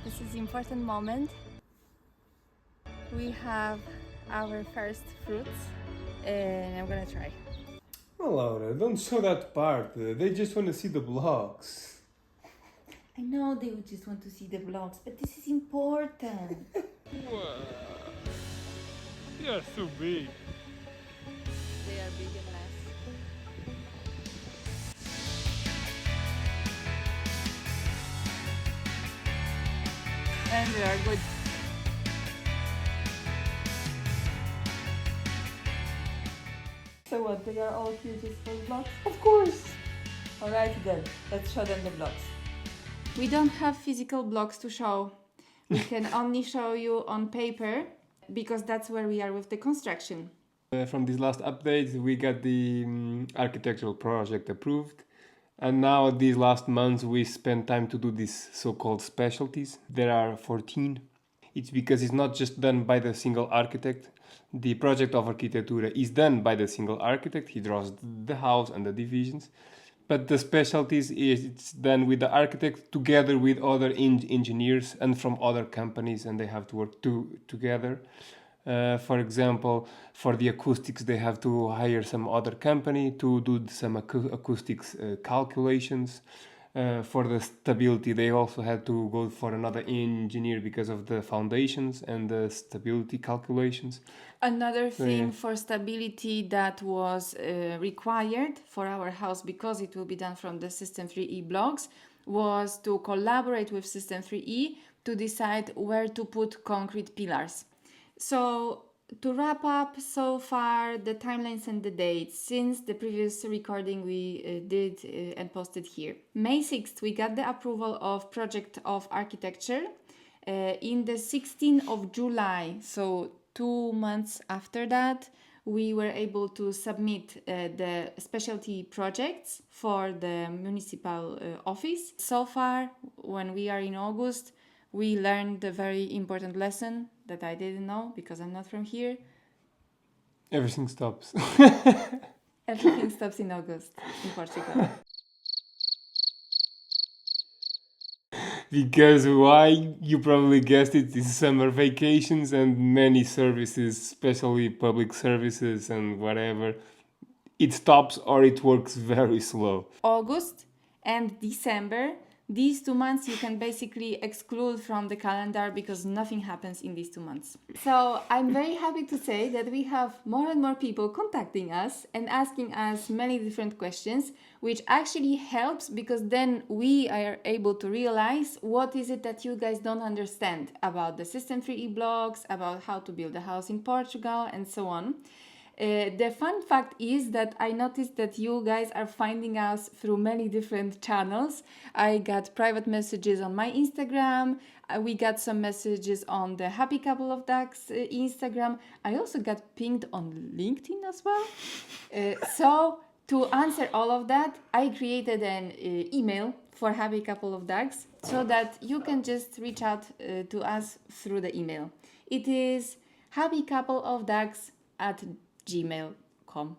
This is an important moment. We have our first fruits and I'm gonna try. Oh, Laura, don't show that part. They just want to see the blocks. I know they would just want to see the vlogs, but this is important. Wow. They are so big. They are big and nice. And they are good. So what, they are all here just for vlogs? Of course! Alright then, let's show them the vlogs. We don't have physical blocks to show. We can only show you on paper because that's where we are with the construction. From this last update, we got the architectural project approved. And now, these last months, we spent time to do these so-called specialties. There are 14. It's because it's not just done by the single architect. The project of architectura is done by the single architect. He draws the house and the divisions. But the specialties it's done with the architect together with other engineers and from other companies, and they have to work together. For example, for the acoustics, they have to hire some other company to do some acoustics calculations. For the stability, they also had to go for another engineer because of the foundations and the stability calculations. Another thing for stability that was required for our house, because it will be done from the System 3E blocks, was to collaborate with System 3E to decide where to put concrete pillars. So to wrap up so far the timelines and the dates since the previous recording we did and posted here. May 6th we got the approval of project of architecture. In the 16th of July, so 2 months after that, we were able to submit the specialty projects for the municipal office. So far, when we are in August, we learned a very important lesson that I didn't know because I'm not from here. Everything stops. Everything stops in August in Portugal. Because why? You probably guessed it, is summer vacations and many services, especially public services and whatever, it stops or it works very slow. August and December, these 2 months you can basically exclude from the calendar because nothing happens in these 2 months. So I'm very happy to say that we have more and more people contacting us and asking us many different questions, which actually helps because then we are able to realize what is it that you guys don't understand about the System 3E blocks, about how to build a house in Portugal, and so on. The fun fact is that I noticed that you guys are finding us through many different channels. I got private messages on my Instagram. We got some messages on the Happy Couple of Ducks Instagram. I also got pinged on LinkedIn as well. So to answer all of that, I created an email for Happy Couple of Ducks so that you can just reach out to us through the email. It is happycoupleofducks@gmail.com.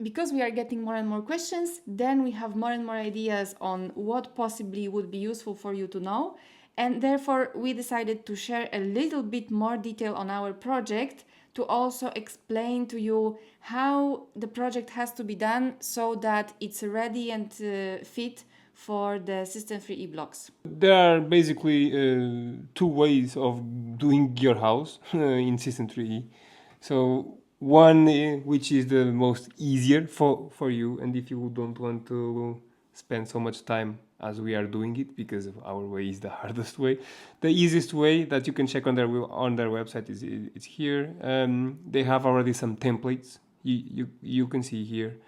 Because we are getting more and more questions, then we have more and more ideas on what possibly would be useful for you to know, and therefore we decided to share a little bit more detail on our project to also explain to you how the project has to be done so that it's ready and fit for the System 3E blocks. There are basically two ways of doing your house in System 3E. So one which is the most easier for you, and if you don't want to spend so much time as we are doing it, because our way is the hardest way, the easiest way that you can check on their website is it's here. They have already some templates you can see here,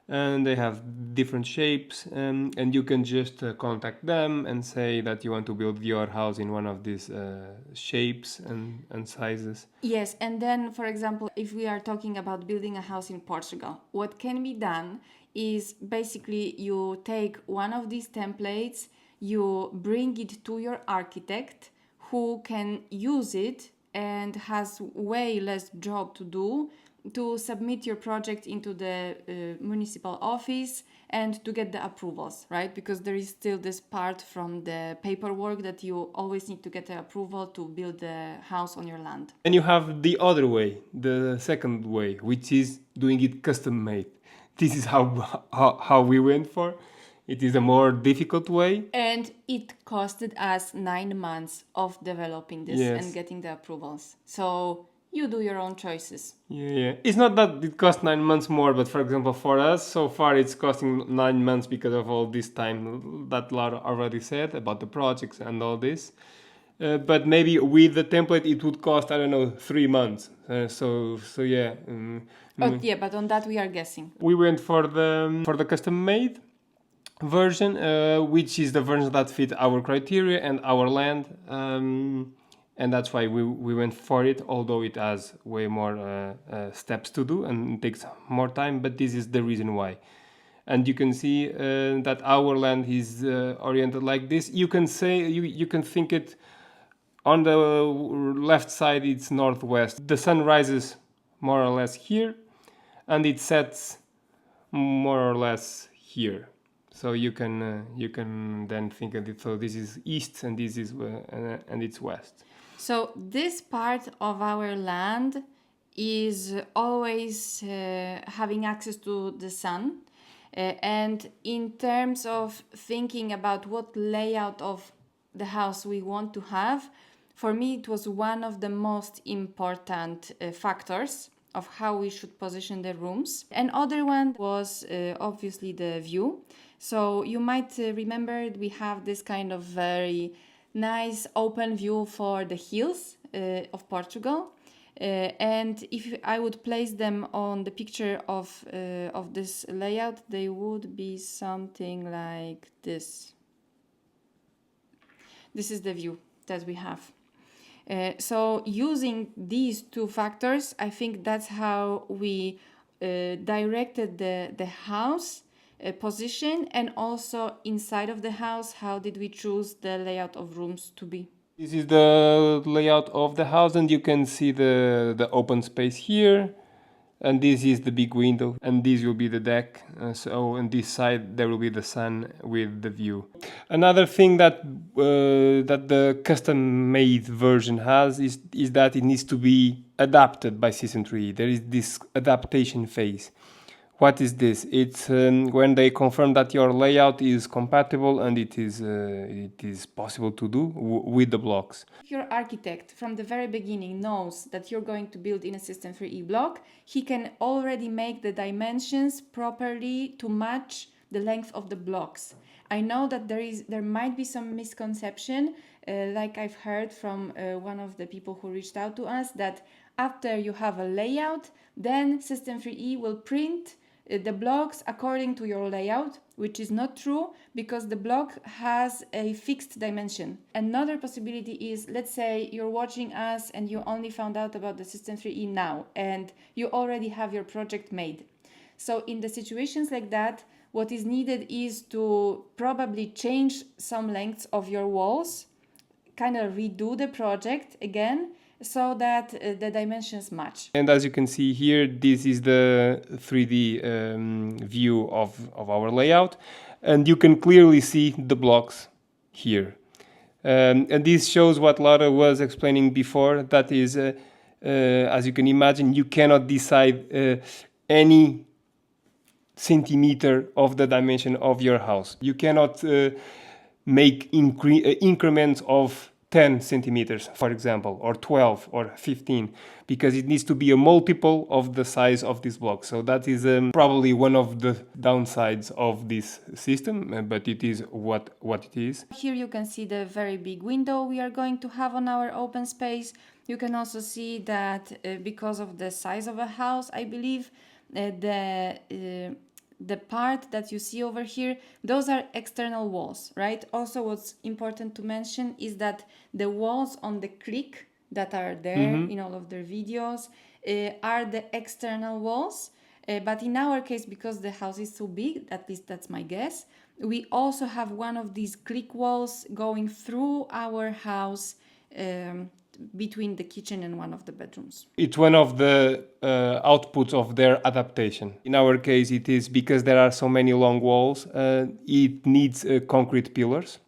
and they have different shapes, and you can just contact them and say that you want to build your house in one of these shapes and sizes. Yes, and then, for example, if we are talking about building a house in Portugal, what can be done is basically you take one of these templates, you bring it to your architect who can use it and has way less job to do to submit your project into the municipal office and to get the approvals, right? Because there is still this part from the paperwork that you always need to get the approval to build the house on your land. And you have the other way, the second way, which is doing it custom made. This is how we went for. It is a more difficult way. And it costed us 9 months of developing this Yes. and getting the approvals. So you do your own choices. Yeah. It's not that it cost 9 months more, but for example, for us, so far it's costing 9 months because of all this time that Laura already said about the projects and all this. But maybe with the template, it would cost, I don't know, 3 months. So yeah. Yeah, but on that we are guessing. We went for the custom made version, which is the version that fit our criteria and our land. And that's why we went for it, although it has way more steps to do and takes more time, but this is the reason why. And you can see that our land is oriented like this. You can say, you can think it, on the left side it's northwest. The sun rises more or less here, and it sets more or less here. So you can then think of it. So this is east, and this is and it's west. So this part of our land is always having access to the sun. And in terms of thinking about what layout of the house we want to have, for me it was one of the most important factors of how we should position the rooms. Another one was obviously the view. So you might remember we have this kind of very nice open view for the hills of Portugal. And if I would place them on the picture of this layout, they would be something like this. This is the view that we have. So using these two factors, I think that's how we directed the house position, and also inside of the house, how did we choose the layout of rooms to be. This is the layout of the house, and you can see the open space here. And this is the big window, and this will be the deck. So on this side there will be the sun with the view. Another thing that that the custom-made version has is that it needs to be adapted by System 3. There is this adaptation phase. What is this? It's when they confirm that your layout is compatible and it is possible to do with the blocks. If your architect from the very beginning knows that you're going to build in a System 3E block, he can already make the dimensions properly to match the length of the blocks. I know that there might be some misconception, like I've heard from one of the people who reached out to us, that after you have a layout, then System 3E will print the blocks according to your layout, which is not true, because the block has a fixed dimension. Another possibility is, let's say you're watching us and you only found out about the System 3E now and you already have your project made. So in the situations like that, what is needed is to probably change some lengths of your walls, kind of redo the project again, so that the dimensions match. And as you can see here, this is the 3D view of our layout, and you can clearly see the blocks here. And this shows what Laura was explaining before, that is, as you can imagine, you cannot decide any centimeter of the dimension of your house. You cannot make increments of 10 centimeters, for example, or 12 or 15, because it needs to be a multiple of the size of this block. So that is probably one of the downsides of this system, but it is what it is. Here you can see the very big window we are going to have on our open space. You can also see that because of the size of a house, I believe, the part that you see over here, those are external walls, right? Also, what's important to mention is that the walls on the creek that are there in all of their videos are the external walls. But in our case, because the house is so big, at least that's my guess, we also have one of these creek walls going through our house between the kitchen and one of the bedrooms. It's one of the outputs of their adaptation. In our case, it is because there are so many long walls, it needs concrete pillars.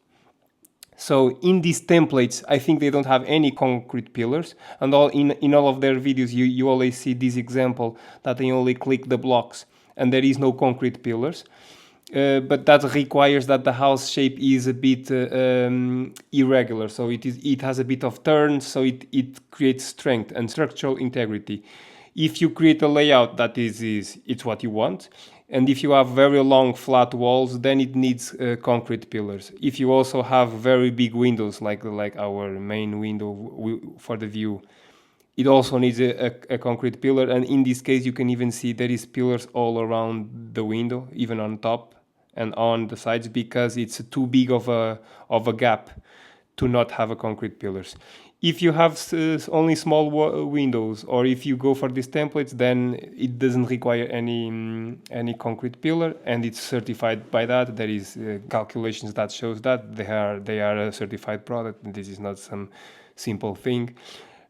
So in these templates, I think they don't have any concrete pillars, and in all of their videos, you always see this example that they only click the blocks and there is no concrete pillars. But that requires that the house shape is a bit irregular, so it has a bit of turns, so it creates strength and structural integrity. If you create a layout that it's what you want, and if you have very long flat walls, then it needs concrete pillars. If you also have very big windows, like our main window for the view, it also needs a concrete pillar. And in this case, you can even see there is pillars all around the window, even on top and on the sides, because it's too big of a gap to not have a concrete pillars. If you have only small windows, or if you go for these templates, then it doesn't require any concrete pillar, and it's certified by that. There is calculations that shows that they are a certified product, and this is not some simple thing.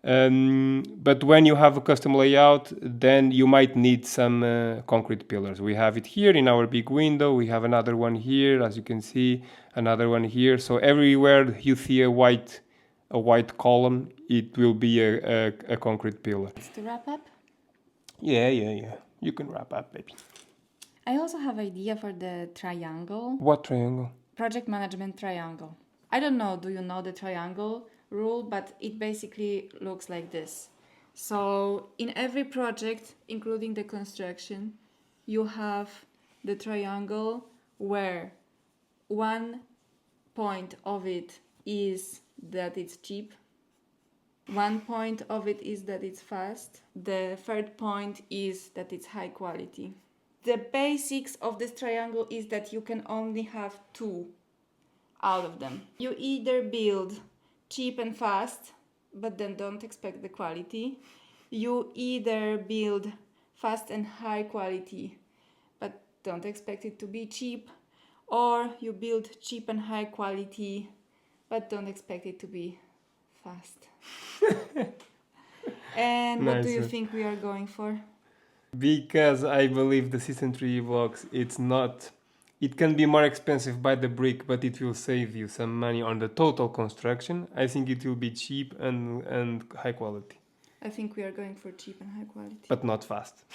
But when you have a custom layout, then you might need some concrete pillars. We have it here in our big window. We have another one here, as you can see, another one here. So everywhere you see a white column, it will be a concrete pillar. To wrap up? Yeah. You can wrap up, baby. I also have idea for the triangle. What triangle? Project management triangle. I don't know, do you know the triangle rule? But it basically looks like this. So in every project, including the construction, you have the triangle where one point of it is that it's cheap. One point of it is that it's fast. The third point is that it's high quality. The basics of this triangle is that you can only have two out of them. You either build cheap and fast, but then don't expect the quality. You either build fast and high quality, but don't expect it to be cheap. Or you build cheap and high quality, but don't expect it to be fast. And what do you think we are going for? Because I believe the Season 3 blocks, it can be more expensive by the brick, but it will save you some money on the total construction. I think it will be cheap and high quality. I think we are going for cheap and high quality. But not fast.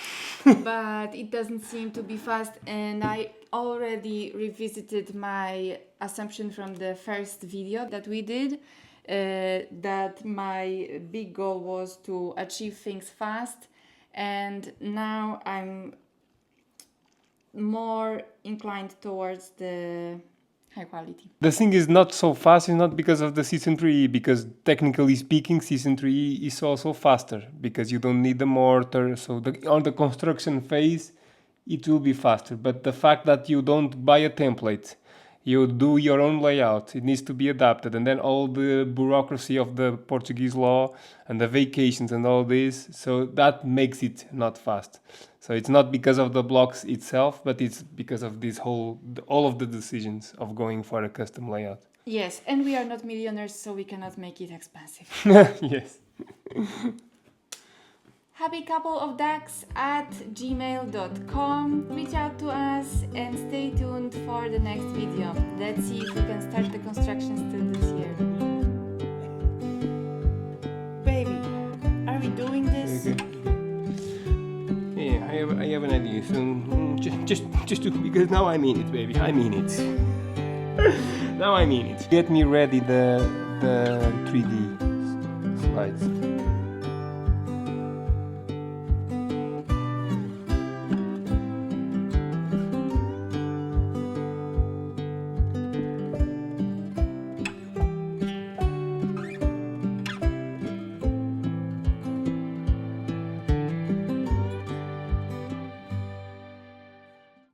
But it doesn't seem to be fast, and I already revisited my assumption from the first video that we did, that my big goal was to achieve things fast, and now I'm more inclined towards the high quality. The thing is not so fast, is not because of the Season 3, because technically speaking, Season 3 is also faster, because you don't need the mortar, so on the construction phase, it will be faster. But the fact that you don't buy a template, you do your own layout, it needs to be adapted, and then all the bureaucracy of the Portuguese law and the vacations and all this, so that makes it not fast. So it's not because of the blocks itself, but it's because of this all of the decisions of going for a custom layout. Yes, and we are not millionaires, so we cannot make it expensive. Yes. happycoupleofducks@gmail.com. Reach out to us and stay tuned for the next video. Let's see if we can start the construction still this year. Baby, are we doing this? Okay. Yeah, I have an idea. So just do, because now I mean it, baby. I mean it. Now I mean it. Get me ready the 3D slides.